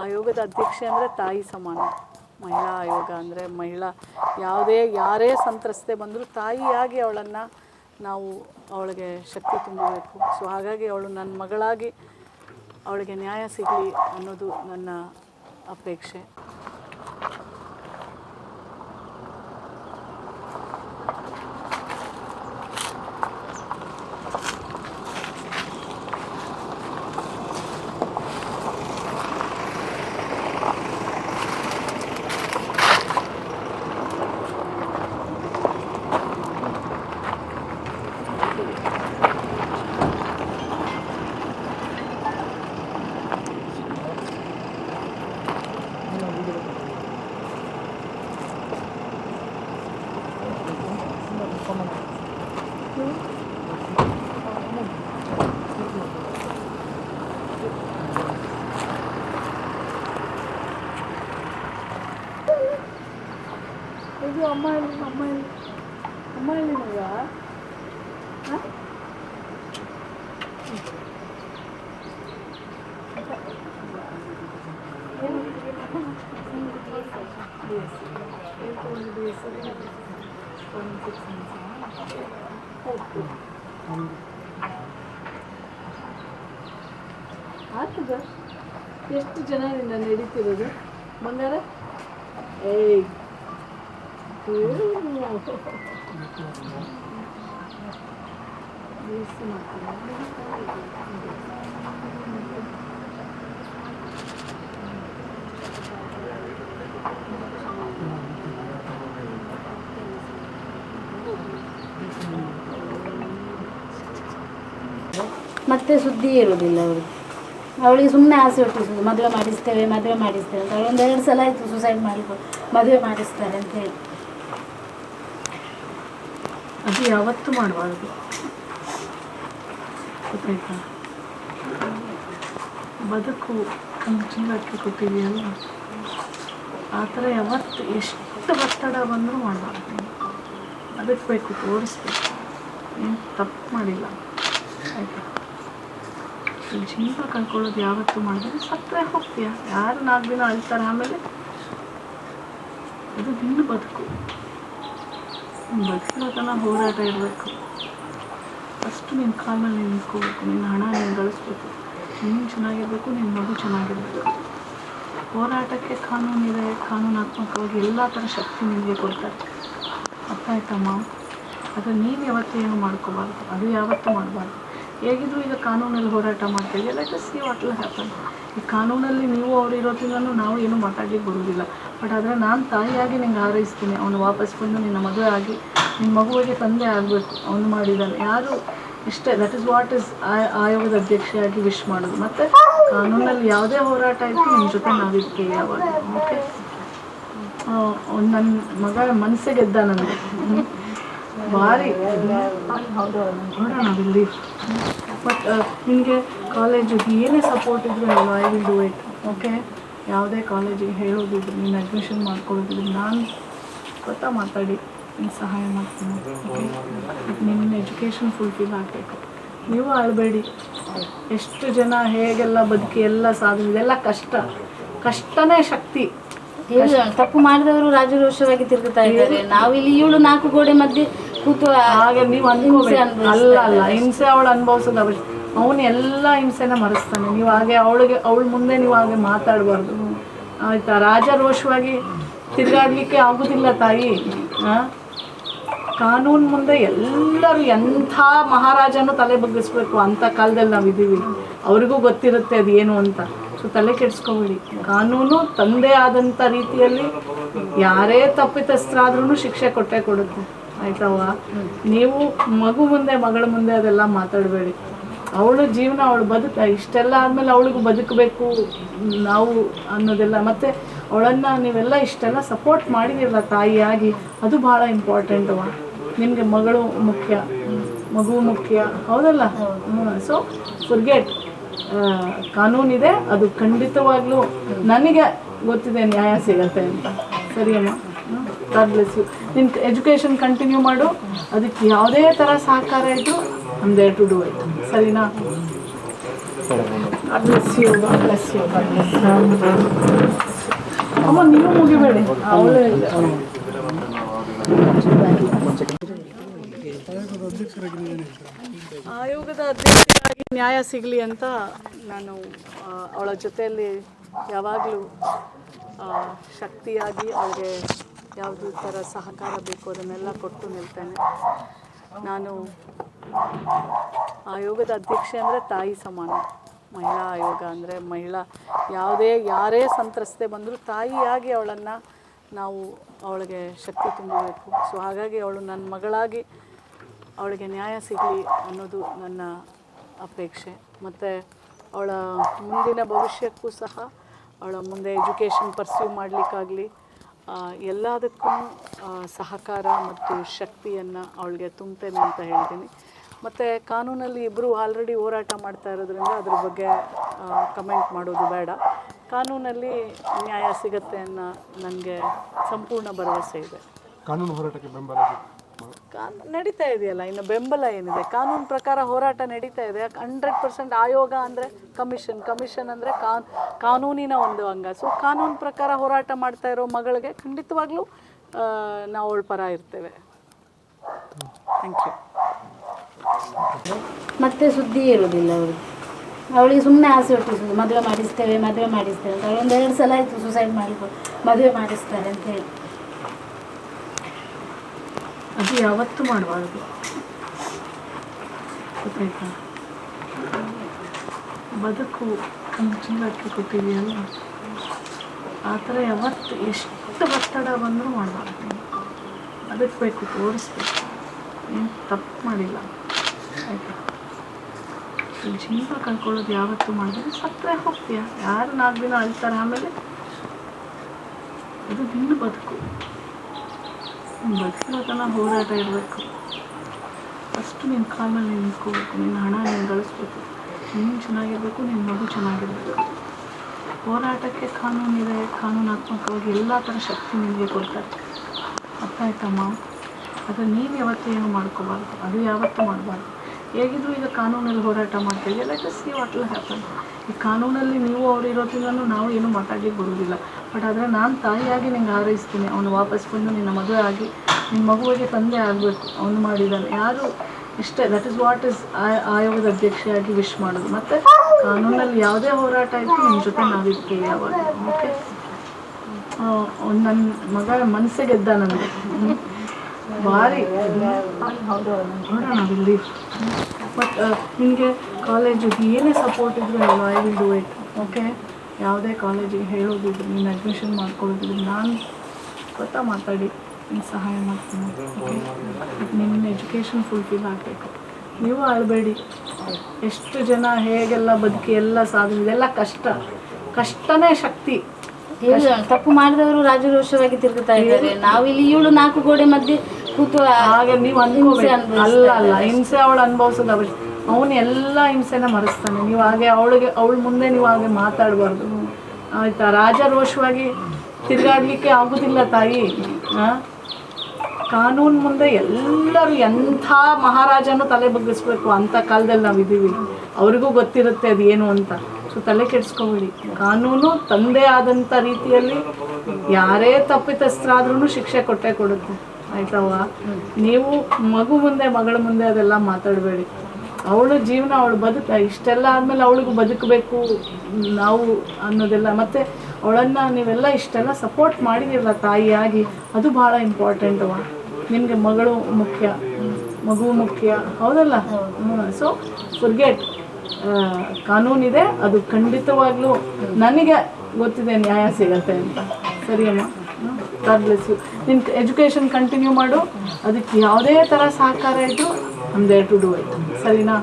ಆಯೋಗದ ಅಧ್ಯಕ್ಷೆ ಅಂದರೆ ತಾಯಿ ಸಮಾನ. ಮಹಿಳಾ ಆಯೋಗ ಅಂದರೆ ಯಾರೇ ಸಂತ್ರಸ್ತೆ ಬಂದರೂ ತಾಯಿಯಾಗಿ ಅವಳನ್ನು ನಾವು ಅವಳಿಗೆ ಶಕ್ತಿ ತುಂಬಬೇಕು. ಸೊ ಹಾಗಾಗಿ ಅವಳು ನನ್ನ ಮಗಳಾಗಿ ಅವಳಿಗೆ ನ್ಯಾಯ ಸಿಗಲಿ ಅನ್ನೋದು ನನ್ನ ಅಪೇಕ್ಷೆ. ಇದು ಅಮ್ಮ ಹೇಳಿಲ್ವಾ? ಆಗ್ತದ? ಎಷ್ಟು ಜನರಿಂದ ನಡೀತಿರೋದು ಬಂಗಾರ? ಏಯ್ ಮತ್ತೆ ಸುದ್ದಿ ಇರೋದಿಲ್ಲ ಅವಳಿಗೆ ಸುಮ್ಮನೆ ಆಸೆ ಹುಟ್ಟಿಸೋದು, ಮದುವೆ ಮಾಡಿಸ್ತೇವೆ ಅಂತ. ಅವಳು 1-2 ಸಲ ಆಯಿತು ಸುಸೈಡ್ ಮಾಡಿಕೊಂಡು ಮದುವೆ ಮಾಡಿಸ್ತಾರೆ ಅಂತ ಹೇಳಿ. ಅದು ಯಾವತ್ತೂ ಮಾಡಬಾರ್ದು, ಗೊತ್ತಾಯ್ತಾ? ಬದುಕು ಒಂದು ಜೀವಕ್ಕೆ ಕೊಟ್ಟಿದೆಯಲ್ಲ, ಆ ಥರ ಯಾವತ್ತು ಎಷ್ಟು ಒತ್ತಡ ಬಂದರೂ ಮಾಡಬಾರ್ದು. ಬದುಕಬೇಕು, ತೋರಿಸ್ಬೇಕು, ಏನು ತಪ್ಪು ಮಾಡಿಲ್ಲ, ಆಯಿತಾ? ಜೀವ ಕಳ್ಕೊಳ್ಳೋದು ಯಾವತ್ತೂ ಮಾಡಿದ್ರೆ ಸತ್ತರೆ ಹೋಗ್ತೀಯ. ಯಾರು 4 ದಿನ ಅಳ್ತಾರೆ, ಆಮೇಲೆ ಅದು ನಿನ್ನ ಬದುಕು. ಬದುಕಿರೋ ತನಕ ಹೋರಾಟ ಇರಬೇಕು. ಫಸ್ಟು ನಿನ್ನ ಕಾಲ ಮೇಲೆ ನೀನು ನಿಂತ್ಕೋಬೇಕು, ನಿನ್ನ ಹಣ ನೀನು ಗಳಿಸ್ಬೇಕು, ನೀನು ಚೆನ್ನಾಗಿರಬೇಕು, ನಿನ್ನ ಮಗು ಚೆನ್ನಾಗಿರಬೇಕು. ಹೋರಾಟಕ್ಕೆ ಕಾನೂನಿದೆ, ಕಾನೂನಾತ್ಮಕವಾಗಿ ಎಲ್ಲ ಥರ ಶಕ್ತಿ ನಿಮಗೆ ಕೊಡ್ತಾರೆ. ಅರ್ಥ ಆಯ್ತಮ್ಮ? ಅದು ನೀನು ಯಾವತ್ತೂ ಏನು ಮಾಡ್ಕೋಬಾರ್ದು, ಅದು ಯಾವತ್ತೂ ಮಾಡಬಾರ್ದು. ಹೇಗಿದ್ರು ಈಗ ಕಾನೂನಲ್ಲಿ ಹೋರಾಟ ಮಾಡ್ತೀವಿ, let us see what will happen. ಈ ಕಾನೂನಲ್ಲಿ ನೀವು ಅವ್ರು ಇರೋದ್ರಿಂದನೂ ನಾವು ಏನೂ ಮಾತಾಡಲಿಕ್ಕೆ ಬರೋದಿಲ್ಲ. ಬಟ್ ಆದರೆ ನಾನು ತಾಯಿಯಾಗಿ ನಿಂಗೆ ಹಾರೈಸ್ತೀನಿ, ಅವನು ವಾಪಸ್ ಬಂದು ನಿನ್ನ ಮದುವೆ ಆಗಿ ನಿನ್ನ ಮಗುವಿಗೆ ತಂದೆ ಆಗಬೇಕು. ಅವನು ಮಾಡಿದ್ದಾನೆ, ಯಾರು ಇಷ್ಟೇ. ದಟ್ ಇಸ್ ವಾಟ್ ಇಸ್ ಆಯೋಗದ ಅಧ್ಯಕ್ಷೆಯಾಗಿ ವಿಶ್ ಮಾಡೋದು. ಮತ್ತು ಕಾನೂನಲ್ಲಿ ಯಾವುದೇ ಹೋರಾಟ ಇತ್ತು ನಿಮ್ಮ ಜೊತೆ ನಾವಿರ್ತೀವಿ ಯಾವಾಗ. ಓಕೆ, ನನ್ನ ಮಗ ಮನಸ್ಸಿಗೆ ಗೆದ್ದ ನನಗೆ ಭಾರಿ ನಾವಿಲ್ಲಿ. ಬಟ್ ನಿನಗೆ ಕಾಲೇಜಿಗೆ ಏನೇ ಸಪೋರ್ಟ್ ಇದ್ದರೂ ಹೇಳು, I will do it. Okay, ಯಾವುದೇ ಕಾಲೇಜಿಗೆ ಹೇಳೋದಿದ್ರು, ನೀನು ಅಡ್ಮಿಷನ್ ಮಾಡ್ಕೊಳ್ಳೋದಿದ್ರು ನಾನು ಗೊತ್ತಾ ಮಾತಾಡಿ ನಿನ್ನ ಸಹಾಯ ಮಾಡ್ತೀನಿ. ಓಕೆ, ನಿನ್ನ ಎಜುಕೇಷನ್ ಫುಲ್ಫಿಲ್ ಆಗಬೇಕು. ನೀವು ಅಳಬೇಡಿ. ಎಷ್ಟು ಜನ ಹೇಗೆಲ್ಲ ಬದುಕಿ ಎಲ್ಲ ಸಾಧನೆ, ಇದೆಲ್ಲ ಕಷ್ಟನೇ ಶಕ್ತಿ. ತಪ್ಪು ಮಾಡಿದವರು ರಾಜರೋಷವಾಗಿ ತಿರುಗುತ್ತಾ ಇದ್ದಾರೆ. ನಾವಿಲ್ಲಿ ಇವಳು 4 ಗೋಡೆ ಮಧ್ಯೆ ಕೂತು ಹಾಗೆ ನೀವು ಅನ್ಕೋಬೇಕು. ಅಲ್ಲ ಹಿಂಸೆ ಅವಳು ಅನುಭವಿಸೋದು ಅವನು ಎಲ್ಲ ಹಿಂಸೆನ ಮರೆಸ್ತಾನೆ. ನೀವು ಹಾಗೆ ಅವಳ ಮುಂದೆ ನೀವು ಹಾಗೆ ಮಾತಾಡಬಾರ್ದು, ಆಯಿತಾ? ರಾಜರೋಷವಾಗಿ ತಿರುಗಾಡಲಿಕ್ಕೆ ಆಗೋದಿಲ್ಲ ತಾಯಿ. ಕಾನೂನು ಮುಂದೆ ಎಲ್ಲರೂ ಎಂಥ ಮಹಾರಾಜನೂ ತಲೆ ಬಗ್ಗಿಸ್ಬೇಕು. ಅಂಥ ಕಾಲದಲ್ಲಿ ನಾವಿದ್ದೀವಿ, ಅವ್ರಿಗೂ ಗೊತ್ತಿರುತ್ತೆ ಅದು ಏನು ಅಂತ. ಸೊ ತಲೆ ಕೆಡಿಸ್ಕೋಬೇಡಿ. ಕಾನೂನು ತಂದೆ ಆದಂಥ ರೀತಿಯಲ್ಲಿ ಯಾರೇ ತಪ್ಪಿತಸ್ಥರಾದ್ರೂ ಶಿಕ್ಷೆ ಕೊಟ್ಟೇ ಕೊಡುತ್ತೆ, ಆಯ್ತವ? ನೀವು ಮಗು ಮುಂದೆ ಮಗಳ ಮುಂದೆ ಅದೆಲ್ಲ ಮಾತಾಡಬೇಡಿ. ಅವಳು ಜೀವನ, ಅವಳು ಇಷ್ಟೆಲ್ಲ ಆದಮೇಲೆ ಅವಳಿಗೂ ಬದುಕಬೇಕು ನಾವು ಅನ್ನೋದೆಲ್ಲ. ಮತ್ತು ಅವಳನ್ನು ನೀವೆಲ್ಲ ಇಷ್ಟೆಲ್ಲ ಸಪೋರ್ಟ್ ಮಾಡಿದಿರಲ್ಲ ತಾಯಿಯಾಗಿ, ಅದು ಭಾಳ ಇಂಪಾರ್ಟೆಂಟವ. ನಿಮಗೆ ಮಗಳು ಮುಖ್ಯ, ಮಗು ಮುಖ್ಯ, ಹೌದಲ್ಲ? ಸೊ ಫರ್ಗೆಟ್, ಕಾನೂನಿದೆ, ಅದು ಖಂಡಿತವಾಗ್ಲೂ ನನಗೆ ಗೊತ್ತಿದೆ ನ್ಯಾಯ ಸಿಗತ್ತೆ ಅಂತ. ಸರಿಯಮ್ಮ? God bless you. ನಿನ್ನ ಎಜುಕೇಷನ್ ಕಂಟಿನ್ಯೂ ಮಾಡು. ಅದಕ್ಕೆ ಯಾವುದೇ ಥರ ಸಹಕಾರ ಇದ್ದರೂ I am there to do it. ಸರಿನಾ? Bless you bless you bless ಅಮ್ಮ ನೀವು ಮುಗಿಬೇಡಿ ಅವಳು ಆಯೋಗದ ಅಧ್ಯಕ್ಷರಾಗಿ ನ್ಯಾಯ ಸಿಗಲಿ ಅಂತ ನಾನು ಅವಳ ಜೊತೆಯಲ್ಲಿ ಯಾವಾಗಲೂ ಶಕ್ತಿಯಾಗಿ ಅವಳಿಗೆ ಯಾವುದು ಥರ ಸಹಕಾರ ಬೇಕು ಅದನ್ನೆಲ್ಲ ಕೊಟ್ಟು ನಿಲ್ತೇನೆ. ನಾನು ಆಯೋಗದ ಅಧ್ಯಕ್ಷೆ ಅಂದರೆ ತಾಯಿ ಸಮಾನ. ಮಹಿಳಾ ಆಯೋಗ ಅಂದರೆ ಯಾರೇ ಸಂತ್ರಸ್ತೆ ಬಂದರೂ ತಾಯಿಯಾಗಿ ಅವಳನ್ನು ನಾವು ಅವಳಿಗೆ ಶಕ್ತಿ ತುಂಬಬೇಕು. ಸೊ ಹಾಗಾಗಿ ಅವಳು ನನ್ನ ಮಗಳಾಗಿ ಅವಳಿಗೆ ನ್ಯಾಯ ಸಿಗಲಿ ಅನ್ನೋದು ನನ್ನ ಅಪೇಕ್ಷೆ. ಮತ್ತು ಅವಳ ಮುಂದಿನ ಭವಿಷ್ಯಕ್ಕೂ ಸಹ ಅವಳ ಮುಂದೆ ಎಜುಕೇಷನ್ ಪರ್ಸ್ಯೂ ಮಾಡಲಿಕ್ಕಾಗಲಿ ಎಲ್ಲದಕ್ಕೂ ಸಹಕಾರ ಮತ್ತು ಶಕ್ತಿಯನ್ನು ಅವಳಿಗೆ ತುಂಬ್ತೇನೆ ಅಂತ ಹೇಳ್ತೀನಿ. ಮತ್ತು ಕಾನೂನಲ್ಲಿ ಇಬ್ಬರು ಆಲ್ರೆಡಿ ಹೋರಾಟ ಮಾಡ್ತಾ ಇರೋದ್ರಿಂದ ಅದ್ರ ಬಗ್ಗೆ ಕಮೆಂಟ್ ಮಾಡೋದು ಬೇಡ. ಕಾನೂನಲ್ಲಿ ನ್ಯಾಯ ಸಿಗುತ್ತೆ ಅನ್ನೋ ನನಗೆ ಸಂಪೂರ್ಣ ಭರವಸೆ ಇದೆ. ಕಾನೂನು ಹೋರಾಟಕ್ಕೆ ಬೆಂಬಲ ನಡೀತಾ ಇದೆಯಲ್ಲ, ಇನ್ನು ಬೆಂಬಲ ಏನಿದೆ? ಕಾನೂನು ಪ್ರಕಾರ ಹೋರಾಟ ನಡೀತಾ ಇದೆ. 100% ಆಯೋಗ ಅಂದರೆ ಕಮಿಷನ್ ಅಂದರೆ ಕಾನೂನಿನ ಒಂದು ಅಂಗ. ಸೊ ಕಾನೂನು ಪ್ರಕಾರ ಹೋರಾಟ ಮಾಡ್ತಾ ಇರೋ ಮಗಳಿಗೆ ಖಂಡಿತವಾಗ್ಲೂ ನಾವು ಅವಳ ಪರ ಇರ್ತೇವೆ. Thank you. ಮತ್ತೆ ಸುದ್ದಿ ಇರೋದಿಲ್ಲ ಅವಳಿಗೆ ಸುಮ್ಮನೆ ಆಸೆ ಹುಟ್ಟಿಸೋದು, ಮದುವೆ ಮಾಡಿಸ್ತೇವೆ ಅಂತ. ಅವಳೊಂದು 2 ಸಲ ಆಯಿತು ಸುಸೈಡ್ ಮಾಡಿಕೊಂಡು ಮದುವೆ ಮಾಡಿಸ್ತಾರೆ ಅಂತ ಹೇಳಿ. ಅದು ಯಾವತ್ತೂ ಮಾಡಬಾರ್ದು, ಗೊತ್ತಾಯ್ತಾ? ಬದುಕು ಒಂದು ಜೀವಕ್ಕೆ ಕೊಟ್ಟಿದೆಯಲ್ಲ, ಆ ಥರ ಯಾವತ್ತು ಎಷ್ಟು ಒತ್ತಡ ಬಂದರೂ ಮಾಡಬಾರ್ದು. ಅದಕ್ಕೆ ಬೇಕು, ತೋರಿಸ್ಬೇಕು. ಏನು ತಪ್ಪು ಮಾಡಿಲ್ಲ, ಆಯಿತಾ? ಜೀವ ಕಳ್ಕೊಳ್ಳೋದು ಯಾವತ್ತೂ ಮಾಡಿದ್ರೆ ಸತ್ತರೆ ಹೋಗ್ತೀಯ. ಯಾರು 4 ದಿನ ಅಳ್ತಾರೆ, ಆಮೇಲೆ ಅದು ನಿನ್ನ ಬದುಕು. ಬದುಕಿರೋ ತನಕ ಹೋರಾಟ ಇರಬೇಕು. ಫಸ್ಟು ನಿನ್ನ ಕಾಲ ಮೇಲೆ ನಿಂತ್ಕೋಬೇಕು. ನಿನ್ನ ಹಣ ನೀನು ಗಳಿಸ್ಬೇಕು, ನೀನು ಚೆನ್ನಾಗಿರಬೇಕು, ನಿನ್ನ ಮಗು ಚೆನ್ನಾಗಿರಬೇಕು. ಹೋರಾಟಕ್ಕೆ ಕಾನೂನಿದೆ, ಕಾನೂನಾತ್ಮಕವಾಗಿ ಎಲ್ಲ ಥರ ಶಕ್ತಿ ನಿಮಗೆ ಕೊಡ್ತಾರೆ. ಅರ್ಥ ಆಯ್ತಮ್ಮ? ಆದರೆ ನೀವು ಯಾವತ್ತೂ ಏನು ಮಾಡ್ಕೋಬಾರ್ದು, ಅದು ಯಾವತ್ತೂ ಮಾಡಬಾರ್ದು. ಹೇಗಿದ್ರು ಈಗ ಕಾನೂನಲ್ಲಿ ಹೋರಾಟ ಮಾಡ್ತೀವಿ, let us see what will happen. ಈ ಕಾನೂನಲ್ಲಿ ನೀವು ಅವ್ರು ಇರೋದ್ರಿಂದನೂ ನಾವು ಏನೂ ಮಾತಾಡಲಿಕ್ಕೆ ಬರೋದಿಲ್ಲ. ಬಟ್ ಆದರೆ ನಾನು ತಾಯಿಯಾಗಿ ನಿಂಗೆ ಹಾರೈಸ್ತೀನಿ, ಅವನು ವಾಪಸ್ ಬಂದು ನಿನ್ನ ಮದುವೆ ಆಗಿ ನಿನ್ನ ಮಗುವಿಗೆ ತಂದೆ ಆಗಬೇಕು. ಅವನು ಮಾಡಿದ್ದಾನೆ, ಯಾರು ಇಷ್ಟೇ. ದಟ್ ಇಸ್ ವಾಟ್ ಇಸ್ ಆಯೋಗದ ಅಧ್ಯಕ್ಷೆಯಾಗಿ ವಿಶ್ ಮಾಡೋದು. ಮತ್ತು ಕಾನೂನಲ್ಲಿ ಯಾವುದೇ ಹೋರಾಟ ಇತ್ತು ನಿಮ್ಮ ಜೊತೆ ನಾವಿರ್ತೀವಿ ಯಾವಾಗ. ಓಕೆ, ನನ್ನ ಮಗ ಮನಸ್ಸಿಗೆ ಗೆದ್ದ ನನಗೆ ಭಾರಿ ನೋಡೋಣ. ಬಟ್ ನಿನಗೆ ಕಾಲೇಜಿಗೆ ಏನೇ ಸಪೋರ್ಟ್ ಇದ್ದರೂ ಹೇಳು, I will do it. Okay, ಯಾವುದೇ ಕಾಲೇಜಿಗೆ ಹೇಳೋದಿದ್ರು, ನೀನು ಅಡ್ಮಿಷನ್ ಮಾಡ್ಕೊಳ್ಳೋದಿದ್ರು ನಾನು ಗೊತ್ತಾ ಮಾತಾಡಿ ನಿಮ್ಗೆ ಸಹಾಯ ಮಾಡ್ತೀನಿ. ಓಕೆ, ನಿಮ್ಮ ಎಜುಕೇಷನ್ ಫುಲ್ಫಿಲ್ ಆಗಬೇಕು. ನೀವು ಅಳಬೇಡಿ. ಎಷ್ಟು ಜನ ಹೇಗೆಲ್ಲ ಬದುಕಿ ಎಲ್ಲ ಸಾಧನೆ, ಇದೆಲ್ಲ ಕಷ್ಟನೇ ಶಕ್ತಿ. ತಪ್ಪು ಮಾಡಿದವರು ರಾಜರೋಷವಾಗಿ ತಿರುಗುತ್ತಾ ಇದ್ದಾರೆ. ನಾವಿಲ್ಲಿ ಇವಳು 4 ಗೋಡೆ ಮಧ್ಯೆ ಕೂತು ಹಾಗೆ ನೀವು ಅನ್ಕೋಬೇಕು. ಅಲ್ಲ ಹಿಂಸೆ ಅವಳು ಅನುಭವಿಸೋದು ಅವನು ಎಲ್ಲ ಹಿಂಸೆನ ಮರೆಸ್ತಾನೆ. ನೀವು ಹಾಗೆ ಅವಳ ಮುಂದೆ ನೀವು ಹಾಗೆ ಮಾತಾಡಬಾರ್ದು, ಆಯಿತಾ? ರಾಜರೋಷವಾಗಿ ತಿರುಗಾಡಲಿಕ್ಕೆ ಆಗೋದಿಲ್ಲ ತಾಯಿ. ಕಾನೂನು ಮುಂದೆ ಎಲ್ಲರೂ ಎಂಥ ಮಹಾರಾಜನೂ ತಲೆ ಬಗ್ಗಿಸ್ಬೇಕು. ಅಂಥ ಕಾಲದಲ್ಲಿ ನಾವಿದ್ದೀವಿ. ಅವ್ರಿಗೂ ಗೊತ್ತಿರುತ್ತೆ ಅದು ಏನು ಅಂತ. ಸೊ ತಲೆ ಕೆಡಿಸ್ಕೋಬೇಡಿ. ಕಾನೂನು ತಂದೆ ಆದಂಥ ರೀತಿಯಲ್ಲಿ ಯಾರೇ ತಪ್ಪಿತಸ್ಥರಾದ್ರೂ ಶಿಕ್ಷೆ ಕೊಟ್ಟೇ ಕೊಡುತ್ತೆ, ಆಯ್ತವ? ನೀವು ಮಗು ಮುಂದೆ ಮಗಳ ಮುಂದೆ ಅದೆಲ್ಲ ಮಾತಾಡಬೇಡಿ. ಅವಳ ಜೀವನ, ಅವಳು ಇಷ್ಟೆಲ್ಲ ಆದಮೇಲೆ ಅವಳಿಗೂ ಬದುಕಬೇಕು ನಾವು ಅನ್ನೋದೆಲ್ಲ. ಮತ್ತು ಅವಳನ್ನು ನೀವೆಲ್ಲ ಇಷ್ಟೆಲ್ಲ ಸಪೋರ್ಟ್ ಮಾಡಿದಿರಲ್ಲ ತಾಯಿಯಾಗಿ, ಅದು ಭಾಳ ಇಂಪಾರ್ಟೆಂಟವ. ನಿಮಗೆ ಮಗಳು ಮುಖ್ಯ, ಮಗು ಮುಖ್ಯ, ಹೌದಲ್ಲ? So forget. ಕಾನೂನಿದೆ, ಅದು ಖಂಡಿತವಾಗ್ಲೂ ನನಗೆ ಗೊತ್ತಿದೆ ನ್ಯಾಯ ಸಿಗತ್ತೆ ಅಂತ. ಸರಿಯಮ್ಮ? God bless you. ನಿನ್ನ ಎಜುಕೇಷನ್ ಕಂಟಿನ್ಯೂ ಮಾಡು. ಅದಕ್ಕೆ ಯಾವುದೇ ಥರ ಸಹಕಾರ ಇದ್ದರೂ I am there to do it. ಸರಿನಾ?